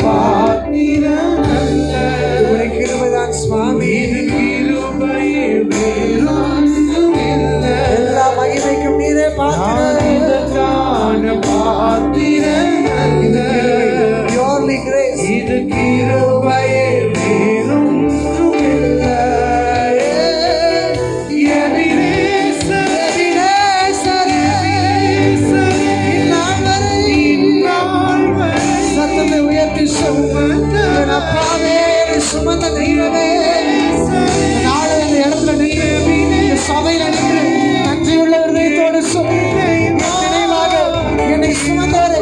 பாத்திரம் அல்ல. உடைய கிருபைதான் சுவாமி. கிருபையே வேறொன்றும் இல்லை. எல்லா மகிமைக்கும் நீரே பாத்திரம். இதற்கான பாத்திரம் அல்ல. Purely grace. இது கிருபையே வேறொன்றும் இல்லை. சுமந்த தெய்வமே, நாளை இந்த இடத்துல நின்று இந்த சபையில நின்று நன்றி உள்ள இதயத்தோடு சொல்லி நினைவாக என்னை சுமந்தவரே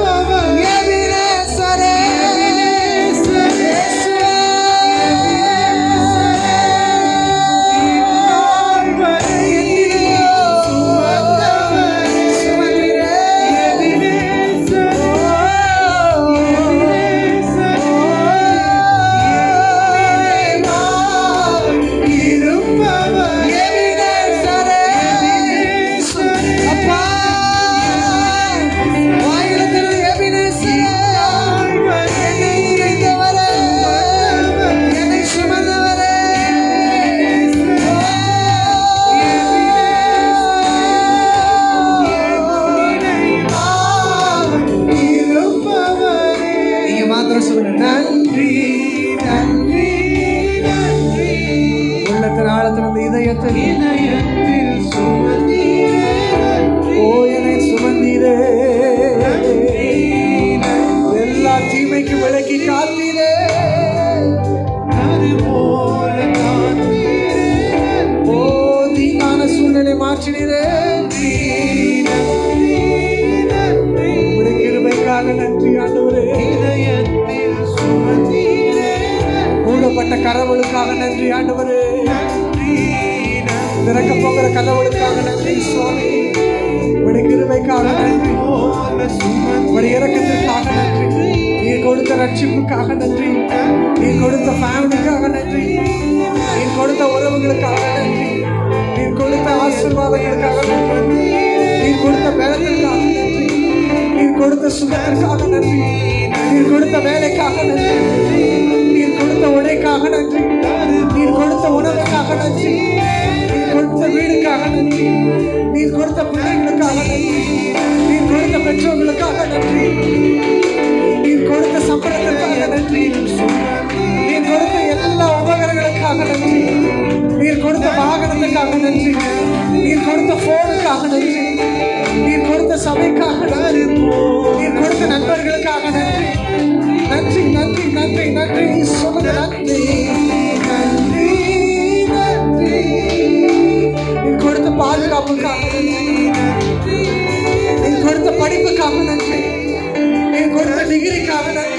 நன்றி நன்றி நன்றி. உள்ளத்தின் ஆழத்திலிருந்து இதயத்தில் சுமந்தீரே. ஓ என்னை சுமந்தீரே. எல்லா தீமைக்கு விலக்கி காத்தீரே. அதுபோல காத்தீரே. ஓ தீங்கான சூழ்நிலை மாற்றினீரே. உடைய கிருபைக்காக நன்றி ஆண்டவரே. மூடப்பட்ட கதவுகளுக்காக நன்றி ஆண்டவரே. திறக்க போகிற கதவுகளுக்காக நன்றி சுவாமி. உடைய கிருபைக்காக நன்றி. உடைய இரக்கத்திற்காக நன்றி. நீர் கொடுத்த ரட்சிப்புக்காக நன்றி. நீர் கொடுத்த ஃபேமிலிக்காக நன்றி. நீர் கொடுத்த உறவுகளுக்காக நன்றி. நீர் கொடுத்த ஆசீர்வாதங்களுக்காக நன்றி. நீர் கொடுத்த பலத்திற்காக நன்றி. நீர் கொடுத்த சுகத்திற்காக நன்றி. நீர் கொடுத்த வேலைக்காக நன்றி. நீர் கொடுத்த உடைக்காக நன்றி. நீர் கொடுத்த உணவுக்காக நன்றி. நீர் கொடுத்த வீடுக்காக நன்றி. நீர் கொடுத்த பிள்ளைகளுக்காக நன்றி. நீர் கொடுத்த பெற்றோர்களுக்காக நன்றி. நீர் கொடுத்த சம்பளத்திற்காக நன்றி. நீர் கொடுத்த எல்லா உபகரணங்களுக்காக நன்றி. நீர் கொடுத்த வாகனத்துக்காக நன்றி. நீர் கொடுத்த போனுக்காக நன்றி. நீர் கொடுத்த சபைக்காக நன்றி. நீர் கொடுத்த நண்பர்களுக்காக நன்றி. நன்றி நன்றி நன்றி நன்றி சொல்லுங்க. நன்றி நன்றி நன்றி. நீர் கொடுத்த பாதுகாப்புக்காக நன்றி. நீர் கொடுத்த படிப்புக்காக நன்றி. நீர் கொடுத்த டிகிரிக்காக நன்றி.